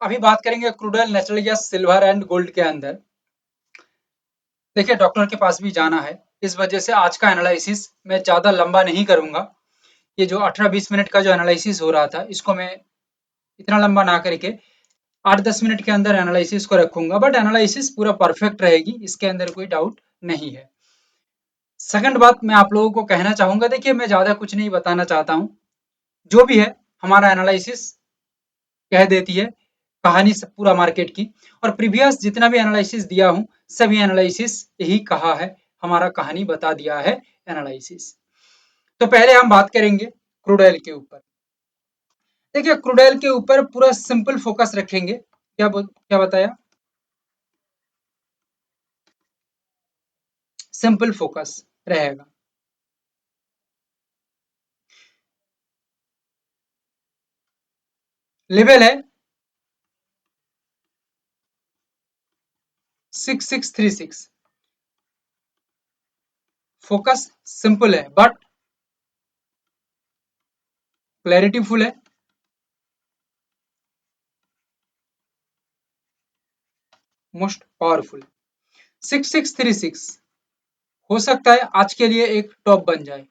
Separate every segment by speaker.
Speaker 1: अभी बात करेंगे crude oil, natural gas, silver and gold के अंदर। देखिए, डॉक्टर के पास भी जाना है, इस वजह से आज का एनालिसिस मैं ज़्यादा लंबा नहीं करूँगा। ये जो 18-20 मिनट का जो एनालिसिस हो रहा था, इसको मैं इतना लंबा ना करके 8-10 मिनट के अंदर एनालिसिस को रखूँगा, बट एनालिसिस पूरा परफेक्ट रहेगी, इसके अंदर कोई डाउट नहीं है। सेकंड बात मैं आप लोगों को कहना चाहूँगा, देखिए मैं ज़्यादा कुछ नहीं बताना चाहता हूँ। जो भी है, हमारा एनालिसिस कह देती है कहानी सब पूरा मार्केट की। और प्रीवियस जितना भी एनालिसिस दिया हूँ, सभी एनालिसिस यही कहा है, हमारा कहानी बता दिया है एनालिसिस। तो पहले हम बात करेंगे क्रूड ऑयल के ऊपर। देखिए, क्रूड ऑयल के ऊपर पूरा सिंपल फोकस रखेंगे। क्या बताया? सिंपल फोकस रहेगा। लेवल है 6636। फोकस सिंपल है बट क्लैरिटी फुल है। मोस्ट पावरफुल 6636 हो सकता है आज के लिए एक टॉप बन जाए।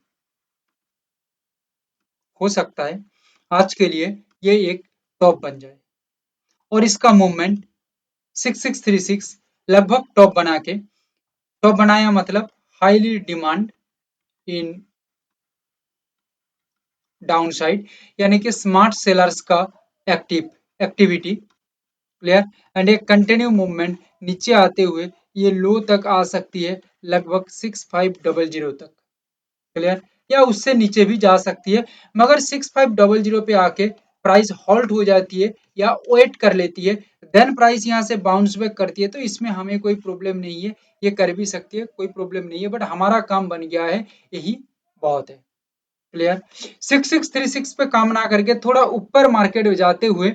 Speaker 1: हो सकता है आज के लिए ये एक टॉप बन जाए और इसका मूवमेंट 6636 लगभग टॉप बना के, टॉप बनाया मतलब हाईली डिमांड इन डाउनसाइड, यानी कि स्मार्ट सेलर्स का एक्टिविटी क्लियर, एंड एक कंटिन्यू मूवमेंट नीचे आते हुए ये लो तक आ सकती है, लगभग 6500 तक। क्लियर, या उससे नीचे भी जा सकती है, मगर 6500 पे आके प्राइस हॉल्ट हो जाती है या वेट कर लेती है, देन प्राइस यहाँ से बाउंस बैक करती है, तो इसमें हमें कोई प्रॉब्लम नहीं है। ये कर भी सकती है, कोई प्रॉब्लम नहीं है, बट हमारा काम बन गया है, यही बहुत है। क्लियर, 6636 पे काम ना करके थोड़ा ऊपर मार्केट में जाते हुए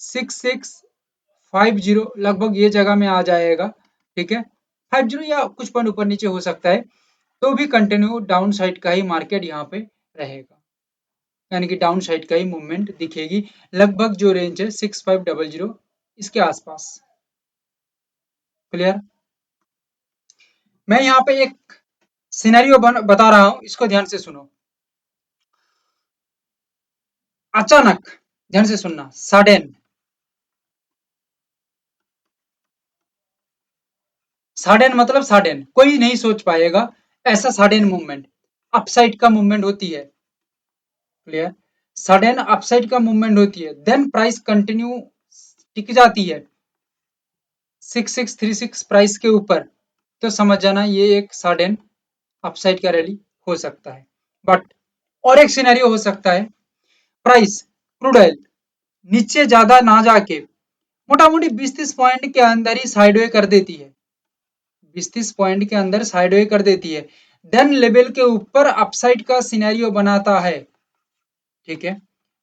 Speaker 1: 6650 लगभग ये जगह में आ जाएगा। ठीक है, 50 या कुछ पॉइंट ऊपर नीचे हो सकता है, तो भी कंटिन्यू डाउन साइड का ही मार्केट यहाँ पे रहेगा, यानी कि डाउन साइड का ही मूवमेंट दिखेगी। लगभग जो रेंज है 6500 इसके आसपास। क्लियर, मैं यहाँ पे एक सिनेरियो बता रहा हूँ, इसको ध्यान से सुनो। अचानक, ध्यान से सुनना, सडन, सडन मतलब सडन कोई नहीं सोच पाएगा ऐसा सडन मूवमेंट, अपसाइड का मूवमेंट होती है। क्लियर, सडन अपसाइड का मूवमेंट होती है, देन प्राइस कंटिन्यू टिक जाती है 6636 प्राइस के ऊपर, तो समझ जाना ये एक सडन अपसाइड का रैली हो सकता है। बट और एक सिनेरियो हो सकता है, प्राइस क्रूड ऑयल नीचे ज्यादा ना जाके मोटा मोटी 20-30 पॉइंट के अंदर ही साइडवे कर देती है, 20-30 पॉइंट के अंदर साइडवे कर देती है, देन लेवल के ऊपर अपसाइड का सिनेरियो बनाता है। ठीक है,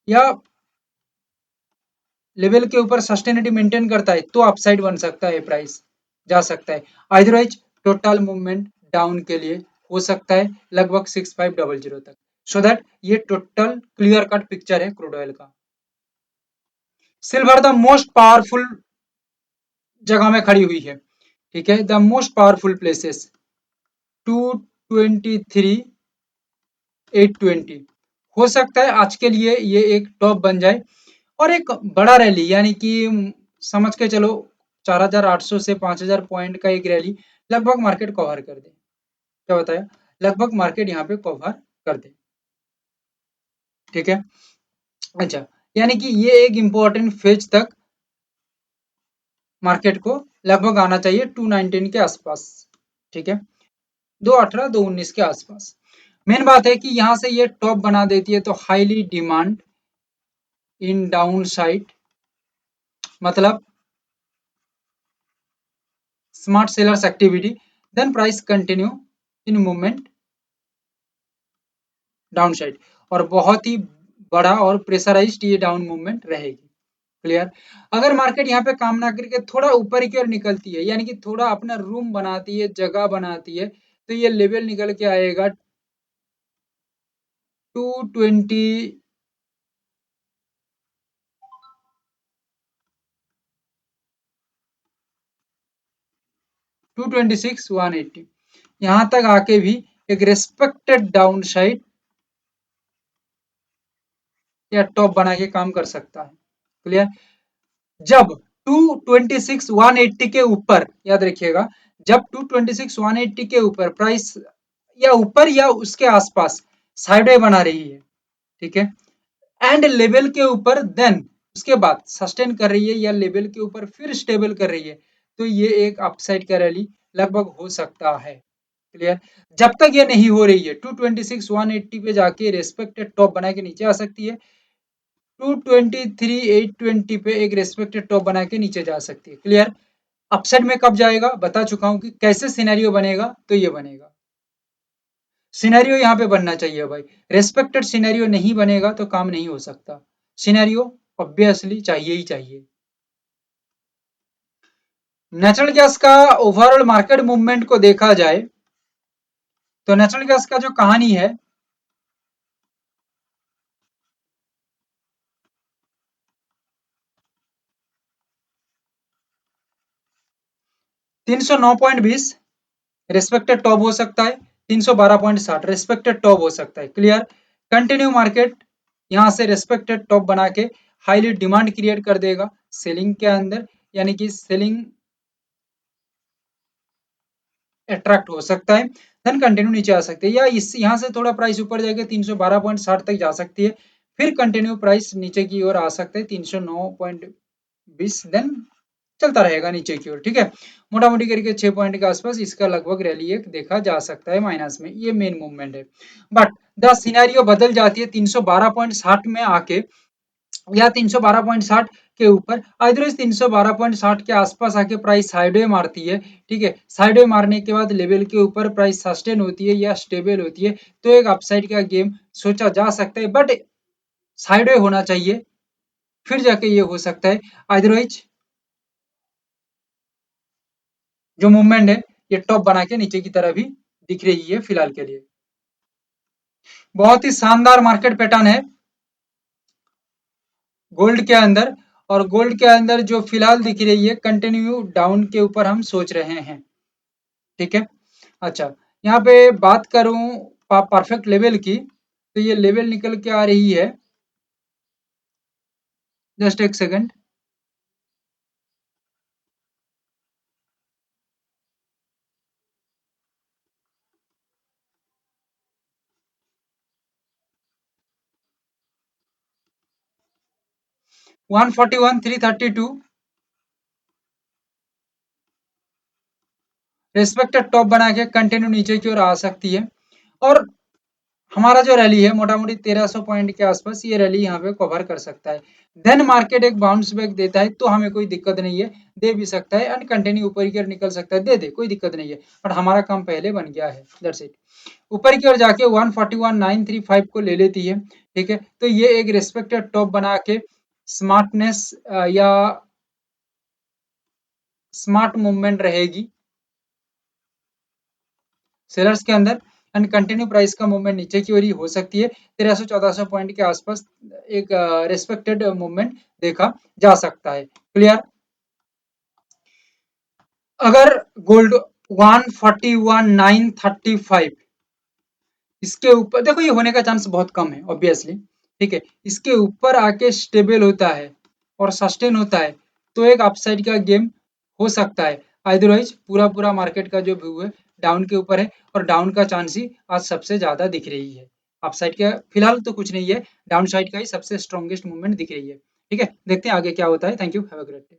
Speaker 1: या लेवल के ऊपर सस्टेनिटी मेंटेन करता है, तो अपसाइड बन सकता है, प्राइस जा सकता है। अदरवाइज टोटल मूवमेंट डाउन के लिए हो सकता है लगभग 6500 तक। सो दैट ये टोटल क्लियर कट पिक्चर है क्रूड ऑयल का। सिल्वर द मोस्ट पावरफुल जगह में खड़ी हुई है। ठीक है, द मोस्ट पावरफुल प्लेसेस 223,820 हो सकता है आज के लिए ये एक टॉप बन जाए और एक बड़ा रैली, यानी कि समझ के चलो 4800 से 5000 पॉइंट का एक रैली लगभग मार्केट कवर कर दे। क्या बताया? लगभग मार्केट यहाँ पे कवर कर दे। ठीक है, अच्छा, यानी कि ये एक इंपॉर्टेंट फेज तक मार्केट को लगभग आना चाहिए 219 के आसपास। ठीक है, 218 219 के आसपास। मेन बात है कि यहाँ से ये टॉप बना देती है, तो highly demand in down side, मतलब smart sellers activity, then price continue in movement down side, और बहुत ही बड़ा और प्रेशराइज्ड ये डाउन मूवमेंट रहेगी। क्लियर, अगर मार्केट यहाँ पे काम ना करके थोड़ा ऊपर की ओर निकलती है, यानी कि थोड़ा अपना रूम बनाती है, जगह बनाती है, तो ये लेवल निकल के आएगा 220 226 180 यहां तक आके भी एक रेस्पेक्टेड डाउन साइड या टॉप बना के काम कर सकता है। क्लियर? जब 226 180 के ऊपर, याद रखिएगा, जब 226 180 के ऊपर प्राइस या ऊपर या उसके आसपास साइडवे बना रही है, ठीक है, एंड लेवल के ऊपर, देन उसके बाद सस्टेन कर रही है या लेवल के ऊपर फिर स्टेबल कर रही है, तो ये एक अपसाइड का रैली लगभग हो सकता है। क्लियर? जब तक ये नहीं हो रही है 226 180 पे जाके रेस्पेक्टेड टॉप बना के नीचे आ सकती है, 223 820 पे एक रेस्पेक्टेड टॉप बना के नीचे जा सकती है। क्लियर? अपसाइड में कब जाएगा बता चुका हूं कि कैसे सिनेरियो बनेगा, तो ये बनेगा, सिनेरियो यहाँ पे बनना चाहिए भाई, रेस्पेक्टेड सिनेरियो नहीं बनेगा तो काम नहीं हो सकता, सिनेरियो ऑब्वियसली चाहिए ही चाहिए। नेचुरल गैस का ओवरऑल मार्केट मूवमेंट को देखा जाए तो नेचुरल गैस का जो कहानी है, तीन सौ नौ पॉइंट बीस रिस्पेक्टेड टॉप हो सकता है, 312.60 रिस्पेक्टेड टॉप हो सकता है। क्लियर? कंटिन्यू मार्केट यहां से रिस्पेक्टेड टॉप बना के हाईली डिमांड क्रिएट कर देगा सेलिंग के अंदर, यानी कि सेलिंग अट्रैक्ट हो सकता है, देन कंटिन्यू नीचे आ सकते हैं, या इस यहाँ से थोड़ा प्राइस ऊपर जाके 312.60 तक जा सकती है, फिर कंटिन्यू प्राइस नीचे की ओर आ सकता है 309.20, देन चलता रहेगा नीचे की ओर। ठीक है, मोटा मोटी करके 6 पॉइंट के आसपास इसका लगभग रैली एक देखा जा सकता है माइनस में, ये मेन मूवमेंट है। बट द सिनेरियो बदल जाती है 312.60 में आके या 312.60 के ऊपर, अदरवाइज 312.60 के आसपास आके प्राइस साइडवे मारती है। ठीक है, साइडवे मारने के बाद लेवल के ऊपर प्राइस सस्टेन होती है या स्टेबल होती है, तो एक अपसाइड का गेम सोचा जा सकता है, बट साइडवे होना चाहिए, फिर जाके ये हो सकता है। अदरवाइज जो मूवमेंट है ये टॉप बना के नीचे की तरह भी दिख रही है फिलहाल के लिए। बहुत ही शानदार मार्केट पैटर्न है गोल्ड के अंदर, और गोल्ड के अंदर जो फिलहाल दिख रही है कंटिन्यू डाउन के ऊपर हम सोच रहे हैं। ठीक है, अच्छा, यहाँ पे बात करूं परफेक्ट लेवल की, तो ये लेवल निकल के आ रही है, जस्ट एक सेकंड, 141 332 रेस्पेक्टेड टॉप बना के कंटिन्यू नीचे की ओर आ सकती है, और हमारा जो रैली है मोटा मोटी 1300 पॉइंट के आसपास ये रैली यहाँ पे कवर कर सकता है। देन मार्केट एक बाउंस बैक देता है तो हमें कोई दिक्कत नहीं है, दे भी सकता है एंड कंटिन्यू ऊपर की ओर निकल सकता है, दे दे कोई दिक्कत नहीं है, बट हमारा काम पहले बन गया है, दैट्स इट। ऊपर की ओर जाके 141,935 को ले लेती है, ठीक है, तो ये एक रिस्पेक्टेड टॉप बना के स्मार्टनेस या स्मार्ट मूवमेंट रहेगी सेलर्स के अंदर, एंड कंटिन्यू प्राइस का मूवमेंट नीचे की ओर ही हो सकती है, 1300-1400 पॉइंट के आसपास एक रेस्पेक्टेड मूवमेंट देखा जा सकता है। क्लियर? अगर गोल्ड 141,935 इसके ऊपर, देखो ये होने का चांस बहुत कम है ऑब्वियसली, ठीक है, इसके ऊपर आके स्टेबल होता है और सस्टेन होता है तो एक अपसाइड का गेम हो सकता है, अदरवाइज पूरा पूरा मार्केट का जो व्यू है डाउन के ऊपर है, और डाउन का चांस ही आज सबसे ज्यादा दिख रही है, अपसाइड का फिलहाल तो कुछ नहीं है, डाउन साइड का ही सबसे स्ट्रॉन्गेस्ट मूवमेंट दिख रही है। ठीक है, देखते हैं आगे क्या होता है। Thank you, have a great day.